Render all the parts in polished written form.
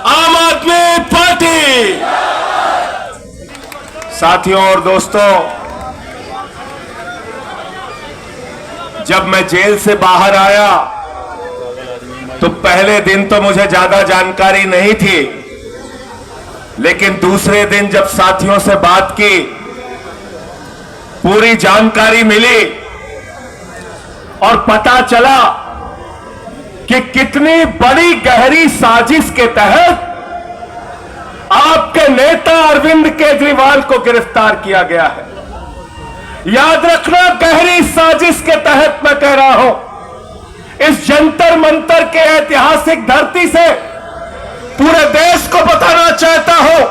आम आदमी पार्टी। साथियों और दोस्तों, जब मैं जेल से बाहर आया तो पहले दिन तो मुझे ज्यादा जानकारी नहीं थी, लेकिन दूसरे दिन जब साथियों से बात की, पूरी जानकारी मिली और पता चला कि कितनी बड़ी गहरी साजिश के तहत आपके नेता अरविंद केजरीवाल को गिरफ्तार किया गया है। याद रखना, गहरी साजिश के तहत मैं कह रहा हूं। इस जंतर मंतर के ऐतिहासिक धरती से पूरे देश को बताना चाहता हूं,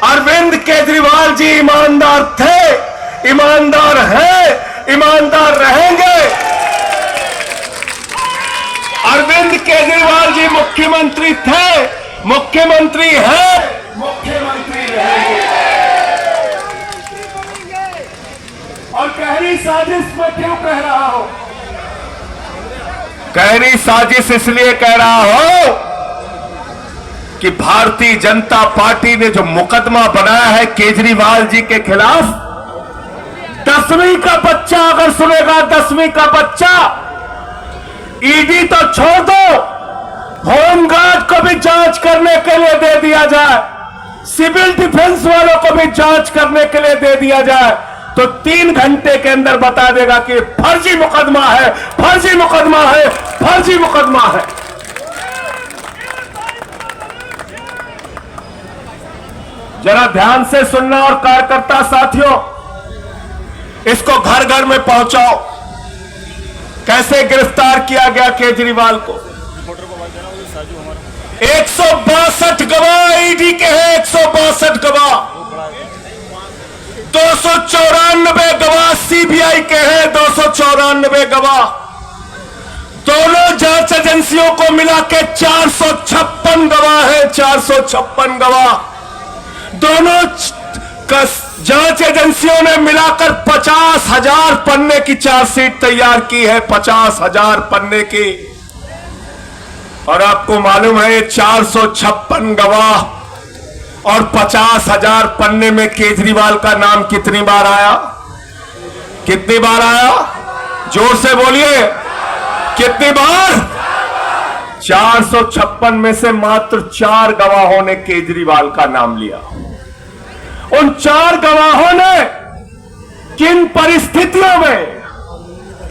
अरविंद केजरीवाल जी ईमानदार थे, ईमानदार हैं, ईमानदार रहेंगे। अरविंद केजरीवाल जी मुख्यमंत्री थे, मुख्यमंत्री हैं, मुख्यमंत्री रहेंगे। और गहरी साजिश मैं क्यों कह रहा हूं? गहरी साजिश इसलिए कह रहा हूं कि भारतीय जनता पार्टी ने जो मुकदमा बनाया है केजरीवाल जी के खिलाफ, 10वीं का बच्चा अगर सुनेगा, 10वीं का बच्चा, ईडी तो छोड़ दो, होमगार्ड को भी जांच करने के लिए दे दिया जाए, सिविल डिफेंस वालों को भी जांच करने के लिए दे दिया जाए, तो 3 घंटे के अंदर बता देगा कि फर्जी मुकदमा है, फर्जी मुकदमा है, फर्जी मुकदमा है। जरा ध्यान से सुनना और कार्यकर्ता साथियों, इसको घर घर में पहुंचाओ। कैसे गिरफ्तार किया गया केजरीवाल को? 162 गवाह ईडी के हैं, 162 गवाह, 294 गवाह सीबीआई के हैं, 294 गवाह, दोनों जांच एजेंसियों को मिला के 456 गवाह है, 456 गवाह। दोनों जांच एजेंसियों ने मिलाकर 50,000 पन्ने की चार्जशीट तैयार की है, 50,000 पन्ने की। और आपको मालूम है, 456 गवाह और 50,000 पन्ने में केजरीवाल का नाम कितनी बार आया? कितनी बार आया? जोर से बोलिए, कितनी बार? 456 में से मात्र 4 गवाहों ने केजरीवाल का नाम लिया। उन 4 गवाहों ने किन परिस्थितियों में,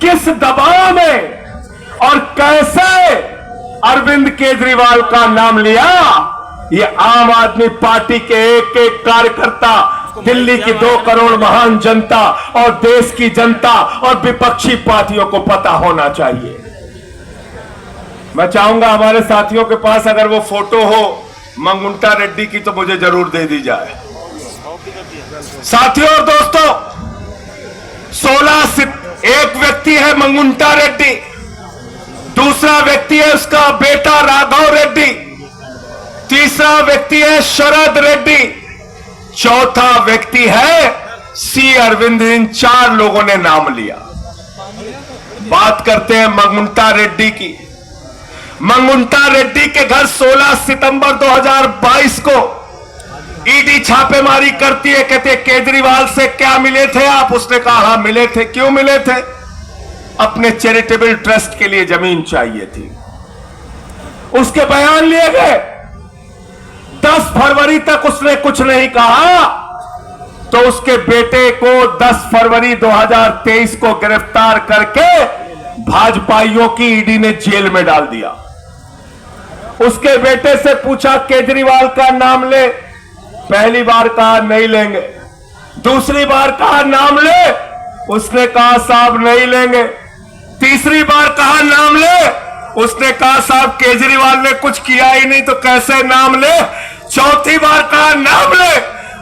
किस दबाव में और कैसे अरविंद केजरीवाल का नाम लिया, ये आम आदमी पार्टी के एक एक कार्यकर्ता, दिल्ली की 2 करोड़ महान जनता और देश की जनता और विपक्षी पार्टियों को पता होना चाहिए। मैं चाहूंगा हमारे साथियों के पास अगर वो फोटो हो मंगुंटा रेड्डी की तो मुझे जरूर दे दी जाए। साथियों और दोस्तों, एक व्यक्ति है मंगुंटा रेड्डी, दूसरा व्यक्ति है उसका बेटा राघव रेड्डी, तीसरा व्यक्ति है शरद रेड्डी, चौथा व्यक्ति है सी अरविंद। इन 4 लोगों ने नाम लिया। बात करते हैं मंगुंटा रेड्डी की। मंगुंटा रेड्डी के घर 16 सितंबर 2022 को ईडी छापेमारी करती है। कहते केजरीवाल से क्या मिले थे आप? उसने कहा हाँ मिले थे। क्यों मिले थे? अपने चैरिटेबल ट्रस्ट के लिए जमीन चाहिए थी। उसके बयान लिए गए। 10 फरवरी तक उसने कुछ नहीं कहा, तो उसके बेटे को 10 फरवरी 2023 को गिरफ्तार करके भाजपाइयों की ईडी ने जेल में डाल दिया। उसके बेटे से पूछा केजरीवाल का नाम ले, पहली बार कहा नहीं लेंगे, दूसरी बार कहा नाम ले, उसने कहा साहब नहीं लेंगे, तीसरी बार कहा नाम ले, उसने कहा साहब केजरीवाल ने कुछ किया ही नहीं तो कैसे नाम ले, चौथी बार कहा नाम ले,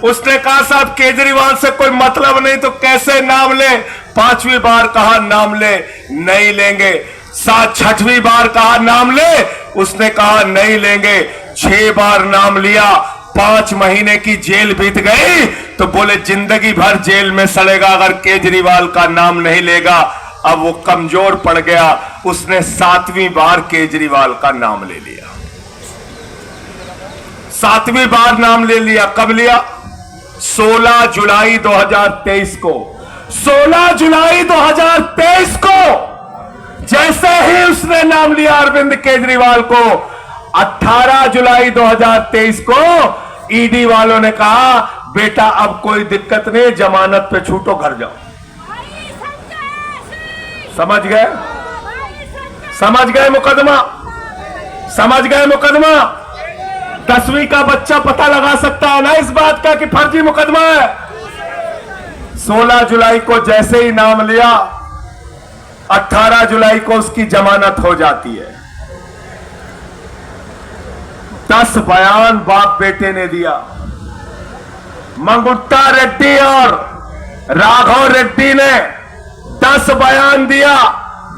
उसने कहा साहब केजरीवाल से कोई मतलब नहीं तो कैसे नाम ले, पांचवी बार कहा नाम ले, नहीं लेंगे, 6वीं बार कहा नाम ले, उसने कहा नहीं लेंगे, 6 बार नाम लिया, 5 महीने की जेल बीत गई तो बोले जिंदगी भर जेल में सड़ेगा अगर केजरीवाल का नाम नहीं लेगा। अब वो कमजोर पड़ गया, उसने 7वीं बार केजरीवाल का नाम ले लिया। 7वीं बार नाम ले लिया। कब लिया? 16 जुलाई 2023 को। 16 जुलाई 2023 को जैसे ही उसने नाम लिया अरविंद केजरीवाल को, 18 जुलाई 2023 को ईडी वालों ने कहा बेटा अब कोई दिक्कत नहीं, जमानत पे छूटो, घर जाओ। समझ गए? समझ गए मुकदमा? समझ गए मुकदमा? 10वीं का बच्चा पता लगा सकता है ना इस बात का कि फर्जी मुकदमा है। 16 जुलाई को जैसे ही नाम लिया, 18 जुलाई को उसकी जमानत हो जाती है। 10 बयान बाप बेटे ने दिया। मंगुट्टा रेड्डी और राघव रेड्डी ने 10 बयान दिया।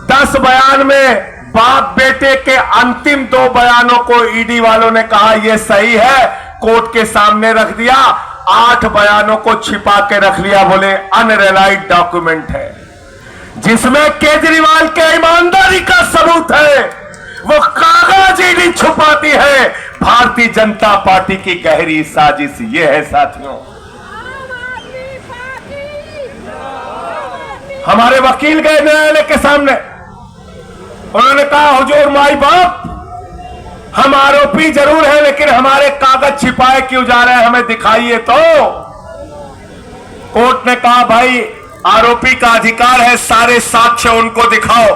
10 बयान में बाप बेटे के अंतिम 2 बयानों को ईडी वालों ने कहा यह सही है, कोर्ट के सामने रख दिया। 8 बयानों को छिपा के रख लिया, बोले अनरिलाइड डॉक्यूमेंट है, जिसमें केजरीवाल के ईमानदारी का सबूत है। वो कागज ईडी छुपाती है। भारतीय जनता पार्टी की गहरी साजिश ये है साथियों। हमारे वकील गए न्यायालय के सामने, उन्होंने कहा हुजूर माई बाप, हम आरोपी जरूर हैं लेकिन हमारे कागज छिपाए क्यों जा रहे हैं, हमें दिखाइए तो। कोर्ट ने कहा भाई आरोपी का अधिकार है, सारे साक्ष्य उनको दिखाओ।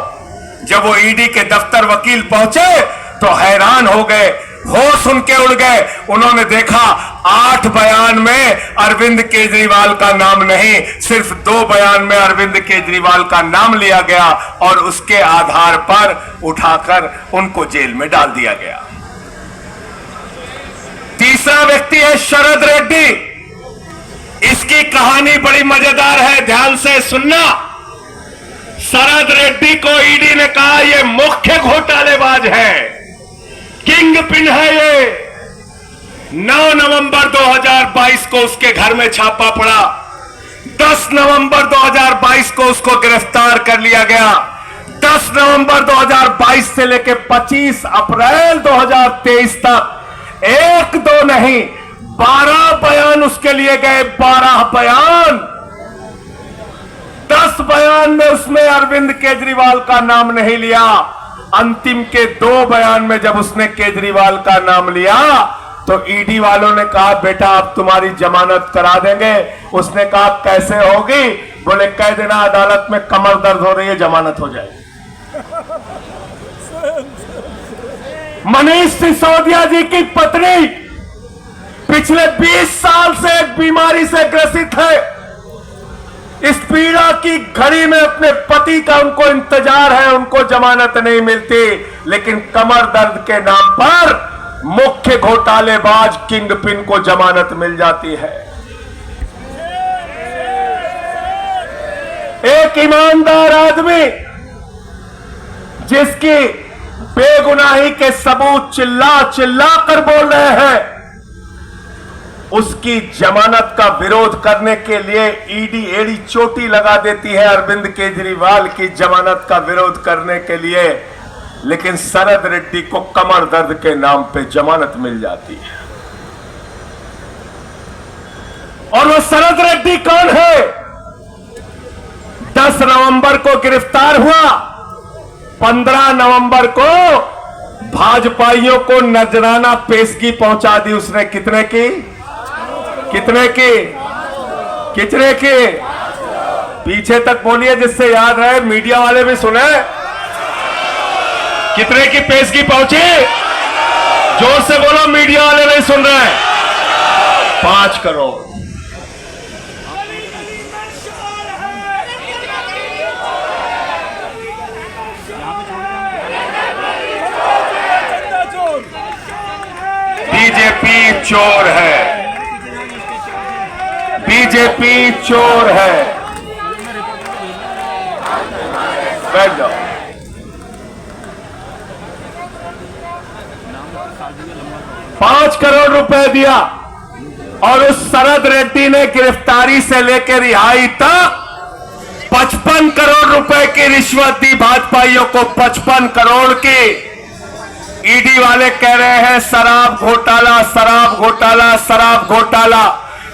जब वो ईडी के दफ्तर वकील पहुंचे तो हैरान हो गए, होश उनके उड़ गए। उन्होंने देखा 8 बयान में अरविंद केजरीवाल का नाम नहीं, सिर्फ 2 बयान में अरविंद केजरीवाल का नाम लिया गया और उसके आधार पर उठाकर उनको जेल में डाल दिया गया। तीसरा व्यक्ति है शरद रेड्डी। इसकी कहानी बड़ी मजेदार है, ध्यान से सुनना। शरद रेड्डी को ईडी ने कहा यह मुख्य घोटालेबाज है, किंग पिन है ये। 9 नवंबर 2022 को उसके घर में छापा पड़ा। 10 नवंबर 2022 को उसको गिरफ्तार कर लिया गया। 10 नवंबर 2022 से लेकर 25 अप्रैल 2023 तक 1-2 नहीं 12 बयान उसके लिए गए। 12 बयान। 10 बयान में उसने अरविंद केजरीवाल का नाम नहीं लिया। अंतिम के 2 बयान में जब उसने केजरीवाल का नाम लिया तो ईडी वालों ने कहा बेटा अब तुम्हारी जमानत करा देंगे। उसने कहा कैसे होगी? बोले कह देना अदालत में कमर दर्द हो रही है, जमानत हो जाएगी। मनीष सिसोदिया जी की पत्नी पिछले 20 साल से एक बीमारी से ग्रसित है। इस पीड़ा की घड़ी में अपने पति का उनको इंतजार है, उनको जमानत नहीं मिलती, लेकिन कमर दर्द के नाम पर मुख्य घोटालेबाज किंग पिन को जमानत मिल जाती है। एक ईमानदार आदमी जिसकी बेगुनाही के सबूत चिल्ला चिल्ला कर बोल रहे हैं, उसकी जमानत का विरोध करने के लिए ईडी एड़ी चोटी लगा देती है अरविंद केजरीवाल की जमानत का विरोध करने के लिए, लेकिन शरद रेड्डी को कमर दर्द के नाम पे जमानत मिल जाती है। और वो शरद रेड्डी कौन है? 10 नवंबर को गिरफ्तार हुआ। 15 नवंबर को भाजपाइयों को नजराना पेशगी पहुंचा दी उसने। कितने की? कितने की? कितने की? पीछे तक बोलिए जिससे याद रहे, मीडिया वाले भी सुने। कितने की पेशगी पहुंची? जोर से बोलो, मीडिया वाले नहीं सुन रहे। 5 करोड़। बीजेपी चोर है, बीजेपी चोर है। बैठ जाओ। $5 करोड़ दिया और उस शरद रेड्डी ने गिरफ्तारी से लेकर रिहाई तक 55 करोड़ रुपए की रिश्वत दी भाजपाइयों को। 55 करोड़ की ईडी वाले कह रहे हैं शराब घोटाला, शराब घोटाला, शराब घोटाला।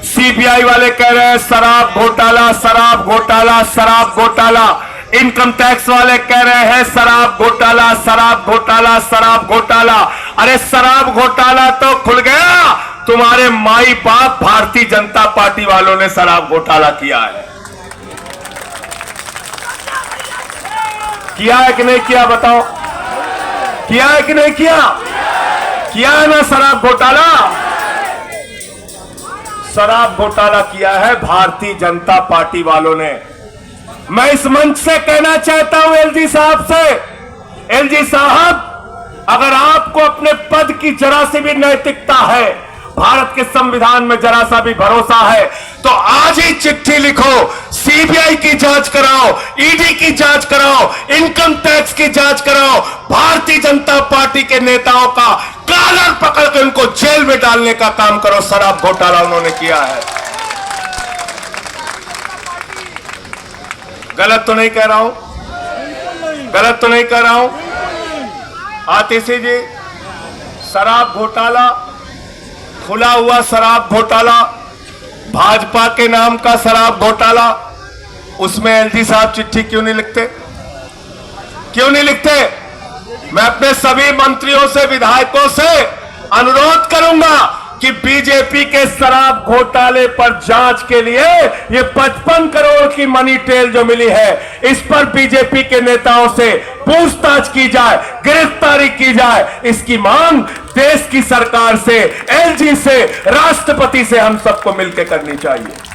सीबीआई वाले कह रहे हैं शराब घोटाला, शराब घोटाला, शराब घोटाला। इनकम टैक्स वाले कह रहे हैं शराब घोटाला, शराब घोटाला, शराब घोटाला। अरे शराब घोटाला तो खुल गया, तुम्हारे माई बाप भारतीय जनता पार्टी वालों ने शराब घोटाला किया है। किया है कि नहीं किया बताओ? किया है कि नहीं किया? किया है ना शराब घोटाला? शराब घोटाला किया है भारतीय जनता पार्टी वालों ने। मैं इस मंच से कहना चाहता हूं एलजी साहब से, एलजी साहब, अगर आपको अपने पद की जरा सी भी नैतिकता है, भारत के संविधान में जरा सा भी भरोसा है, तो आज ही चिट्ठी लिखो, सीबीआई की जांच कराओ, ईडी की जांच कराओ, इनकम टैक्स की जांच कराओ, भारतीय जनता पार्टी के नेताओं का कॉलर पकड़ के उनको जेल में डालने का काम करो। शराब घोटाला उन्होंने किया है। गलत तो नहीं कह रहा हूं? गलत तो नहीं कह रहा हूं? आतिशी जी, शराब घोटाला, खुला हुआ शराब घोटाला, भाजपा के नाम का शराब घोटाला, उसमें एलजी साहब चिट्ठी क्यों नहीं लिखते? क्यों नहीं लिखते? मैं अपने सभी मंत्रियों से, विधायकों से अनुरोध करूंगा कि बीजेपी के शराब घोटाले पर जांच के लिए ये 55 करोड़ की मनी टेल जो मिली है, इस पर बीजेपी के नेताओं से पूछताछ की जाए, गिरफ्तारी की जाए। इसकी मांग देश की सरकार से, एलजी से, राष्ट्रपति से हम सबको मिलकर करनी चाहिए।